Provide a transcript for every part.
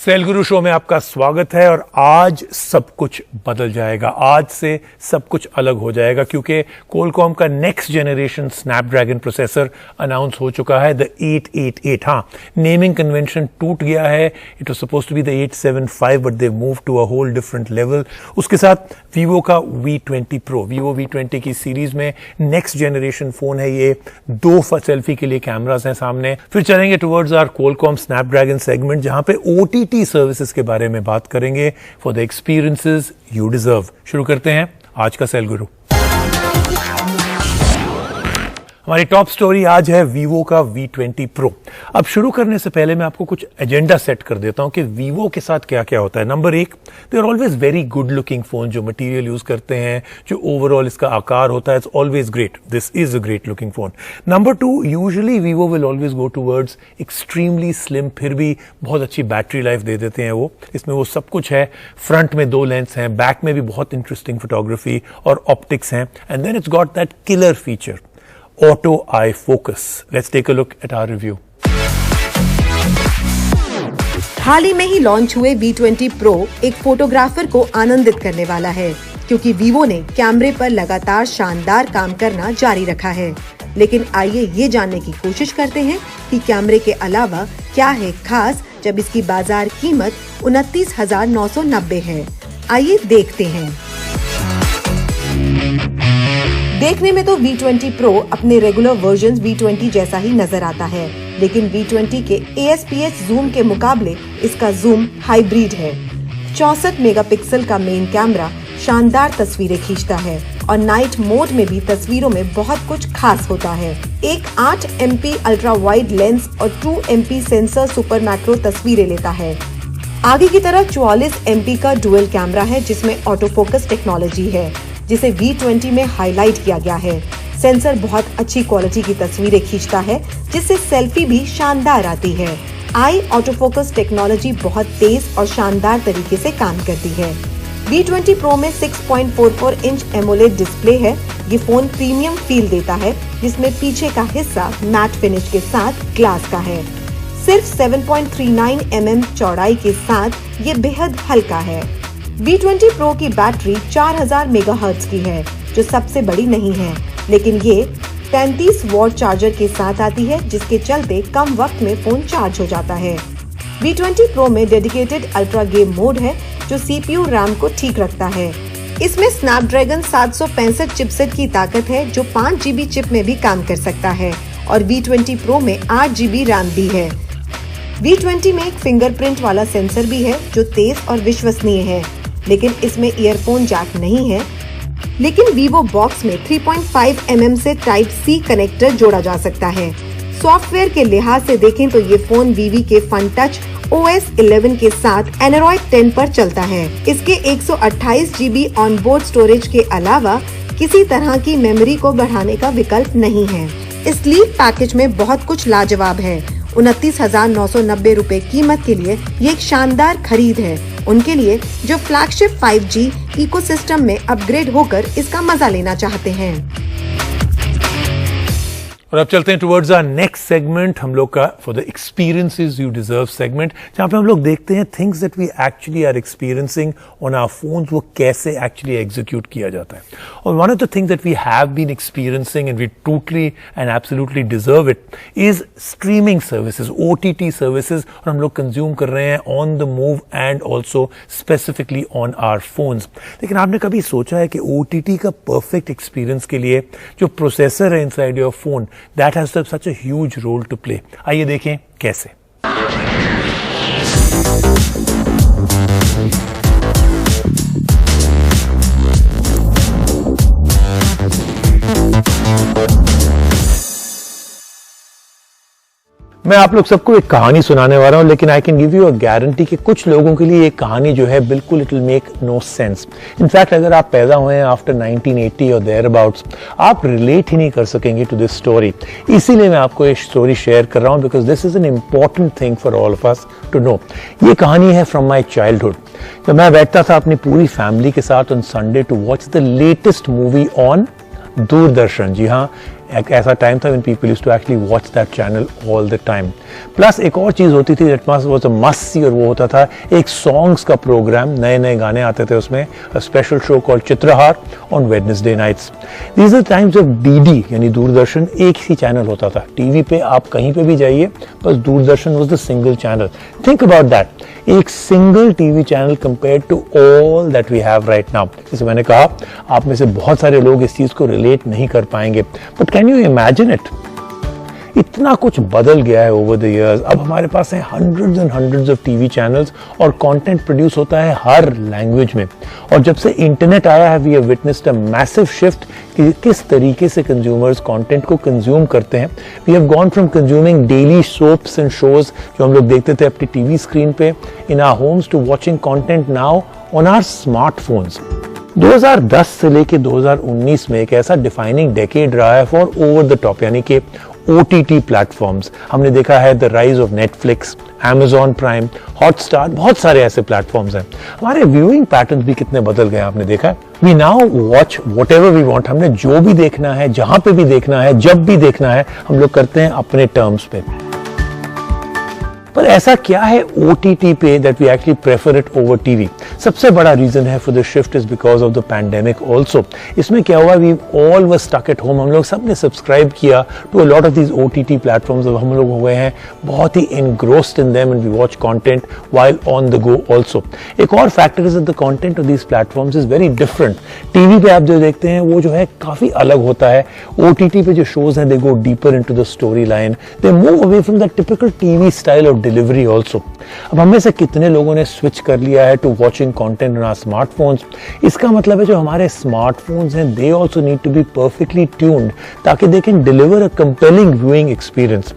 Cell गुरु show में आपका स्वागत है और आज सब कुछ बदल जाएगा। आज से सब कुछ अलग हो जाएगा क्योंकि क्वालकॉम का next generation Snapdragon processor announce हो चुका है, द 888। हाँ, नेमिंग कन्वेंशन टूट गया है। It was supposed to be the 875 but they move to a whole different level. उसके साथ वीवो का V20 Pro, वीवो V20 की सीरीज में नेक्स्ट जनरेशन फोन है ये। दो सेल्फी के लिए कैमरास हैं सामने। फिर चलेंगे towards our Qualcomm Snapdragon segment जहां पे OTT सर्विसेज के बारे में बात करेंगे for the experiences you deserve. शुरू करते हैं आज का सेल गुरु। हमारी टॉप स्टोरी आज है वीवो का V20 Pro। अब शुरू करने से पहले मैं आपको कुछ एजेंडा सेट कर देता हूं कि वीवो के साथ क्या क्या होता है। नंबर एक, they are always very good looking phone. जो मटेरियल यूज करते हैं, जो ओवरऑल इसका आकार होता है, it's always great. This is a great looking phone. Number two, usually Vivo will always go towards extremely slim, फिर भी बहुत अच्छी बैटरी लाइफ दे देते हैं वो। इसमें वो सब कुछ है। फ्रंट में 2 लेंस हैं, बैक में भी बहुत इंटरेस्टिंग फोटोग्राफी और ऑप्टिक्स हैं, and then it's got that killer feature, Auto Eye Focus. Let's take a look at our review. हाल ही में ही लॉन्च हुए V20 Pro एक फोटोग्राफर को आनंदित करने वाला है क्योंकि वीवो ने कैमरे पर लगातार शानदार काम करना जारी रखा है। लेकिन आइए ये जानने की कोशिश करते हैं कि कैमरे के अलावा क्या है खास जब इसकी बाजार कीमत 29,990 है। आइए देखते हैं। देखने में तो V20 Pro अपने रेगुलर वर्जन V20 जैसा ही नजर आता है, लेकिन V20 के ASPS जूम के मुकाबले इसका जूम हाइब्रिड है। 64 मेगापिक्सल का मेन कैमरा शानदार तस्वीरें खींचता है और नाइट मोड में भी तस्वीरों में बहुत कुछ खास होता है। एक 8 MP अल्ट्रा वाइड लेंस और 2 MP सेंसर सुपर मैक्रो तस्वीरें लेता है। आगे की तरफ 44 MP का डुअल कैमरा है जिसमें ऑटो फोकस टेक्नोलॉजी है जिसे V20 में हाईलाइट किया गया है। सेंसर बहुत अच्छी क्वालिटी की तस्वीरें खींचता है जिससे सेल्फी भी शानदार आती है। आई ऑटो फोकस टेक्नोलॉजी बहुत तेज और शानदार तरीके से काम करती है। V20 Pro में 6.44 इंच एमोलेड डिस्प्ले है। ये फोन प्रीमियम फील देता है जिसमें पीछे का हिस्सा मैट फिनिश के साथ ग्लास का है। सिर्फ 7.39 mm चौड़ाई के साथ ये बेहद हल्का है। V20 Pro की बैटरी 4000 मेगाहर्ट्ज की है जो सबसे बड़ी नहीं है, लेकिन ये 33 वॉट चार्जर के साथ आती है जिसके चलते कम वक्त में फोन चार्ज हो जाता है। V20 Pro में डेडिकेटेड अल्ट्रा गेम मोड है जो CPU रैम को ठीक रखता है। इसमें स्नैपड्रैगन 765 चिपसेट की ताकत है जो 5 GB चिप में भी काम कर सकता है और V20 Pro में 8 GB रैम भी है। V20 में एक फिंगरप्रिंट वाला सेंसर भी है जो तेज और विश्वसनीय है, लेकिन इसमें ईयरफोन जैक नहीं है। लेकिन वीवो बॉक्स में 3.5 mm से टाइप C कनेक्टर जोड़ा जा सकता है। सॉफ्टवेयर के लिहाज से देखें तो ये फोन वीवी के फन टच OS 11 के साथ Android 10 पर चलता है। इसके 128 GB ऑनबोर्ड स्टोरेज के अलावा किसी तरह की मेमोरी को बढ़ाने का विकल्प नहीं है। इस लीव पैकेज में बहुत कुछ लाजवाब है। 29,990 रुपए कीमत के लिए ये एक शानदार खरीद है उनके लिए जो फ्लैगशिप 5G इकोसिस्टम में अपग्रेड होकर इसका मजा लेना चाहते हैं। और अब चलते हैं टुवर्ड्स आवर नेक्स्ट सेगमेंट, हम लोग का for the experiences you deserve segment, जहां पे हम लोग देखते हैं things that we actually are experiencing on our phones, वो कैसे एक्चुअली एग्जीक्यूट किया जाता है। और one of the things that we have been experiencing and we totally and absolutely deserve it is streaming services, OTT services, और हम लोग consume कर रहे हैं on the move and also specifically on our phones. लेकिन आपने कभी सोचा है कि OTT का परफेक्ट एक्सपीरियंस के लिए जो प्रोसेसर है inside your phone, that has such a huge role to play। आइए देखें कैसे। मैं आप लोग सबको एक कहानी सुनाने वाला हूं, लेकिन I can give you a guarantee कि कुछ लोगों के लिए ये कहानी जो है बिल्कुल it will make no sense. In fact अगर आप पैदा हुए हैं आफ्टर 1980 और देयर अबाउट्स, आप रिलेट ही नहीं कर सकेंगे टू दिस स्टोरी। इसीलिए मैं आपको ये स्टोरी शेयर कर रहा हूं because this is an important thing for all of us to know. ये कहानी है फ्रॉम माई चाइल्डहुड। तो मैं बैठता था अपनी पूरी फैमिली के साथ on Sunday to watch the latest movie on Doordarshan. जी हाँ, एक ऐसा टाइम था when people used to actually watch that channel all the time. Plus एक और चीज़ होती थी that was a must see, और वो होता था एक सॉन्ग्स का प्रोग्राम, नए नए गाने आते थे उसमें, a special show called Chitrahaar on Wednesday nights. These are times जब DD यानी दूरदर्शन एक ही चैनल होता था. टीवी पे आप कहीं पे भी जाइए, बस Doordarshan was the single channel. Think about that. एक single TV channel compared to all that we have right now. जैसे मैंने कहा, आप में से बहुत सारे लोग इस चीज़ को रिलेट नहीं कर पाएंगे, but can you imagine it? इतना कुछ बदल गया है ओवर द इयर्स. अब हमारे पास है hundreds and hundreds of TV channels और कंटेंट प्रोड्यूस होता है हर लैंग्वेज में. और जब से इंटरनेट आया है, we have witnessed a massive shift कि किस तरीके से कंज्यूमर्स कंटेंट को कंज्यूम करते हैं. We have gone from consuming daily soaps and shows जो हम लोग देखते थे अपनी टीवी स्क्रीन पे in our homes to watching content now on our smartphones. 2010 से लेके 2019 में एक ऐसा डिफाइनिंग डेकेड रहा है फॉर ओवर द टॉप, यानी कि OTT प्लेटफॉर्म्स. हमने देखा है the rise of Netflix, Amazon prime, Hotstar, बहुत सारे ऐसे प्लेटफॉर्म्स हैं. हमारे व्यूइंग पैटर्न्स भी कितने बदल गए आपने देखा है. We now watch whatever we want. हमने जो भी देखना है, जहां पे भी देखना है, जब भी देखना है, हम लोग करते हैं अपने टर्म्स पे. पर ऐसा क्या है OTT पे that we actually prefer it over TV? सबसे बड़ा रीजन है for the shift is because of the pandemic also. इसमें क्या हुआ, we all were stuck at home. हम लोग सबने सब्सक्राइब किया to a lot of these OTT platforms. अब हम लोग हो गए हैं बहुत ही engrossed in them and we watch content while on the go also. एक और factor is that the content of these platforms is very different. TV पे आप जो देखते हैं वो जो है काफी अलग होता है. OTT पे जो शोज हैं they go deeper into the storyline. They move away from the typical TV style of delivery also. अब हमें से कितने लोगों ने स्विच कर लिया है to watching content on our smartphones. इसका मतलब है जो हमारे स्मार्टफोन्स हैं they also need to be perfectly tuned ताकि they can deliver a compelling viewing experience.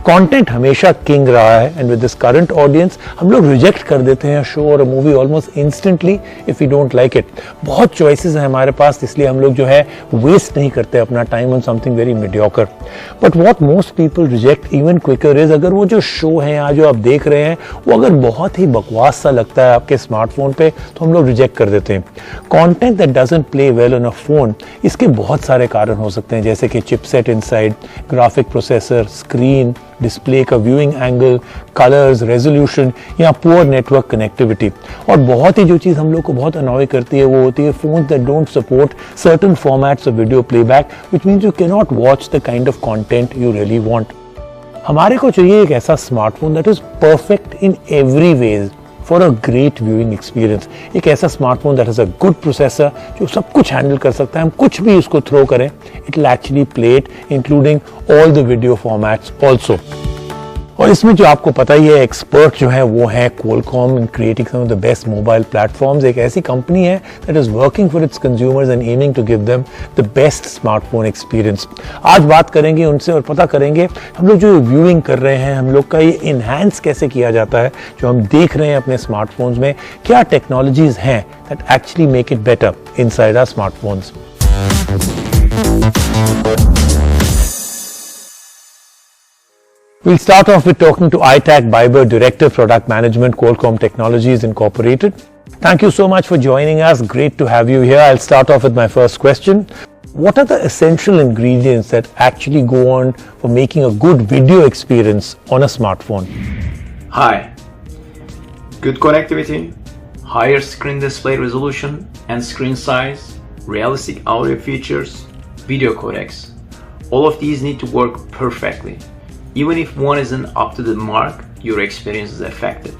Content हमेशा किंग रहा है and with this current audience हम लोग रिजेक्ट कर देते हैं शो और movie almost instantly if we don't like it. बहुत चॉइसेस हैं हमारे पास, इसलिए हम लोग जो है वेस्ट नहीं करते अपना time on something very mediocre. But what most people reject even quicker is अगर वो जो शो है या जो आप देख रहे हैं वो अगर बहुत ही बकवास सा लगता है आपके स्मार्टफोन पे तो हम लोग रिजेक्ट कर देते हैं. Content that doesn't play well on a phone, इसके बहुत सारे कारण हो सकते हैं जैसे कि chipset inside, graphic processor, screen, display का व्यूइंग एंगल, कलर्स, रेजोल्यूशन या पुअर नेटवर्क कनेक्टिविटी. और बहुत ही जो चीज़ हम लोग को बहुत अनॉय करती है वो होती है phones that don't support certain formats of video playback which means you can not watch the kind of content you really want. हमारे को चाहिए एक ऐसा smartphone that is perfect in every ways for a great viewing experience. एक ऐसा smartphone that is a good processor जो सब कुछ हैंडल कर सकता है. हम कुछ भी इसको थ्रो करें it will actually play it including all the video formats also. और इसमें जो आपको पता ही है एक्सपर्ट जो है वो है Qualcomm in creating some of the best mobile platforms. एक ऐसी कंपनी है that is working for its consumers and aiming to give them the best smartphone experience. आज बात करेंगे उनसे और पता करेंगे हम लोग जो व्यूइंग कर रहे हैं हम लोग का ये इनहैंस कैसे किया जाता है. जो हम देख रहे हैं अपने स्मार्टफोन्स में क्या टेक्नोलॉजीज हैं that actually make it better inside our smartphones. We'll start off with talking to Aitak Biber, Director of Product Management, Qualcomm Technologies Incorporated. Thank you so much for joining us. Great to have you here. I'll start off with my first question. What are the essential ingredients that actually go on for making a good video experience on a smartphone? Hi. Good connectivity, higher screen display resolution and screen size, realistic audio features, video codecs. All of these need to work perfectly. Even if one isn't up to the mark, your experience is affected.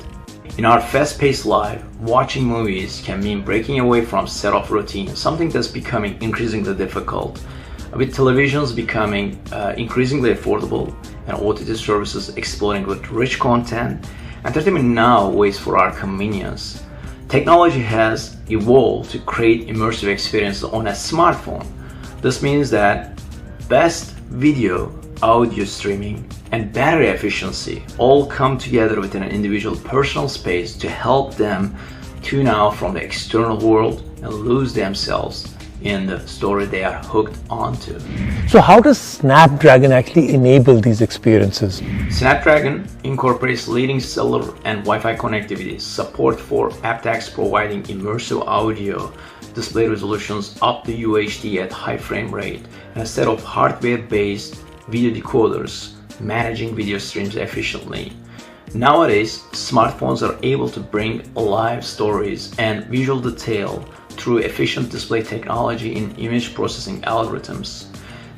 In our fast-paced life, watching movies can mean breaking away from set of routine, something that's becoming increasingly difficult. With televisions becoming increasingly affordable and OTT services exploding with rich content, entertainment now waits for our convenience. Technology has evolved to create immersive experiences on a smartphone. This means that best video, audio streaming, and battery efficiency all come together within an individual personal space to help them tune out from the external world and lose themselves in the story they are hooked onto. So how does Snapdragon actually enable these experiences? Snapdragon incorporates leading cellular and Wi-Fi connectivity, support for aptX providing immersive audio, display resolutions up to UHD at high frame rate, and a set of hardware-based video decoders managing video streams efficiently. Nowadays, smartphones are able to bring alive stories and visual detail through efficient display technology in image processing algorithms.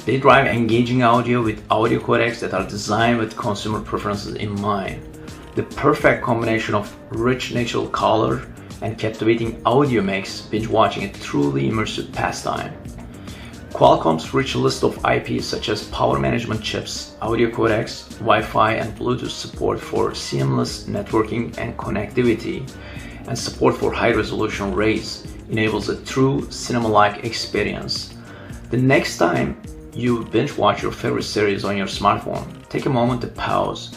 They drive engaging audio with audio codecs that are designed with consumer preferences in mind. The perfect combination of rich natural color and captivating audio makes binge watching a truly immersive pastime. Qualcomm's rich list of IPs such as power management chips, audio codecs, Wi-Fi and Bluetooth support for seamless networking and connectivity, and support for high-resolution rays enables a true cinema-like experience. The next time you binge watch your favorite series on your smartphone, take a moment to pause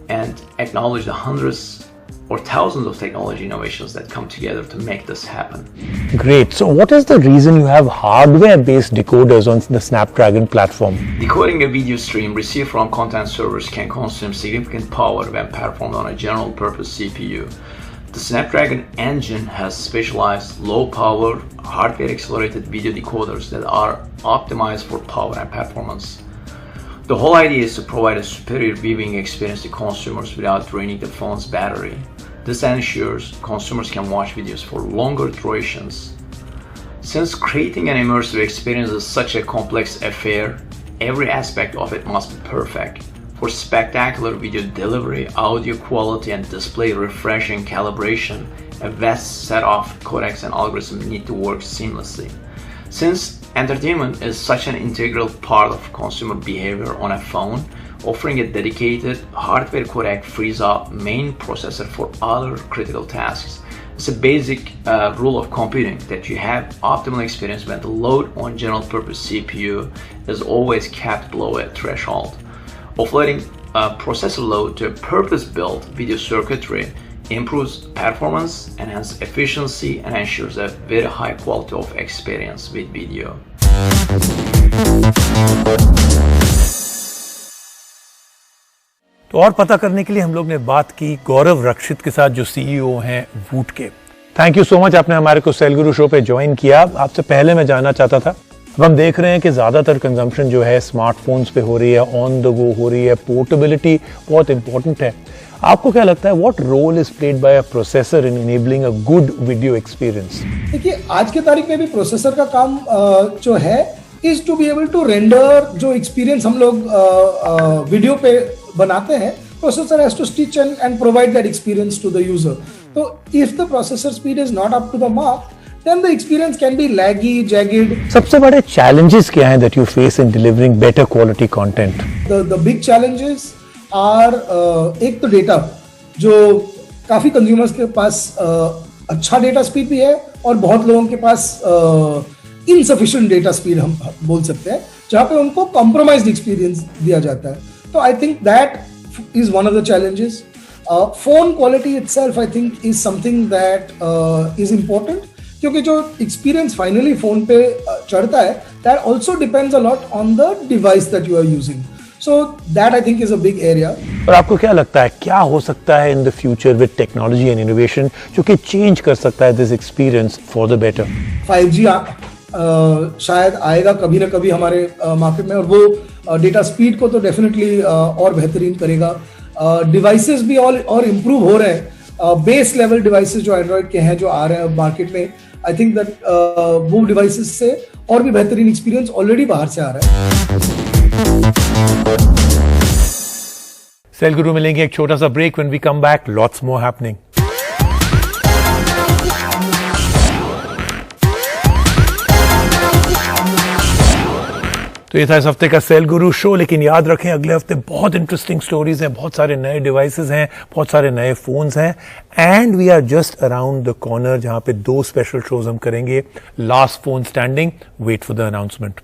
and acknowledge the hundreds or thousands of technology innovations that come together to make this happen. Great. So what is the reason you have hardware-based decoders on the Snapdragon platform? Decoding a video stream received from content servers can consume significant power when performed on a general-purpose CPU. The Snapdragon engine has specialized low-power, hardware-accelerated video decoders that are optimized for power and performance. The whole idea is to provide a superior viewing experience to consumers without draining the phone's battery. This ensures consumers can watch videos for longer durations. Since creating an immersive experience is such a complex affair, every aspect of it must be perfect. For spectacular video delivery, audio quality, and display refresh and calibration, a vast set of codecs and algorithms need to work seamlessly. Since entertainment is such an integral part of consumer behavior on a phone, offering a dedicated hardware codec frees up main processor for other critical tasks. It's a basic rule of computing that you have optimal experience when the load on general purpose CPU is always kept below a threshold. Offloading processor load to a purpose-built video circuitry improves performance, enhances efficiency, and ensures a very high quality of experience with video. तो और पता करने के लिए हम लोग ने बात की गौरव रक्षित के साथ, जो सीईओ हैं वूट के। थैंक यू सो मच, आपने हमारे को सेल गुरु शो पे ज्वाइन किया। आपसे पहले मैं जानना चाहता था, अब हम देख रहे हैं कि ज़्यादातर कंजम्पशन जो है स्मार्टफोन्स पे हो रही है, ऑन द गो हो रही है, पोर्टेबिलिटी बहुत इंपॉर्टेंट है। आपको क्या लगता है, what role is played by a processor in enabling a good video experience? देखिए, आज के तारीख में भी प्रोसेसर का काम जो है is to be able to render जो एक्सपीरियंस हम लोग वीडियो पे बनाते हैं, processor has to stitch and provide that experience to the user. तो if the processor speed is not up to the mark, then the experience can be laggy, jagged. सबसे बड़े challenges क्या हैं that you face in delivering better quality content? The big challenges are एक तो data, जो काफी consumers के पास अच्छा डेटा स्पीड भी है और बहुत लोगों के पास insufficient डेटा स्पीड हम बोल सकते हैं, जहाँ पे उनको compromised experience दिया जाता है। तो I think that is one of the challenges. Phone quality itself I think is something that is important, क्योंकि जो एक्सपीरियंस फाइनली फोन पे चढ़ता है, that also depends a lot on the device that you are using. So that I think is a big area. और आपको क्या लगता है, क्या हो सकता है in the future with technology and innovation जो कि चेंज कर सकता है this experience for the better? 5G शायद आएगा कभी ना कभी हमारे मार्केट में, और वो डेटा स्पीड को तो डेफिनेटली और बेहतरीन करेगा। डिवाइसेस भी और इम्प्रूव हो रहे हैं। बेस लेवल डिवाइसेस जो एंड्रॉइड के हैं, जो आ रहे हैं मार्केट में, आई थिंक दैट वो डिवाइसेस से और भी बेहतरीन एक्सपीरियंस ऑलरेडी बाहर से आ रहा है। सेल गुरु मिलेंगे एक छोटा सा break. When we come back, lots more happening. तो ये था इस हफ्ते का सेल गुरु शो, लेकिन याद रखें अगले हफ्ते बहुत इंटरेस्टिंग स्टोरीज हैं, बहुत सारे नए डिवाइसेस हैं, बहुत सारे नए फोन्स हैं, and we are just around the corner जहां पे 2 स्पेशल शोज हम करेंगे। Last phone standing, wait for the announcement.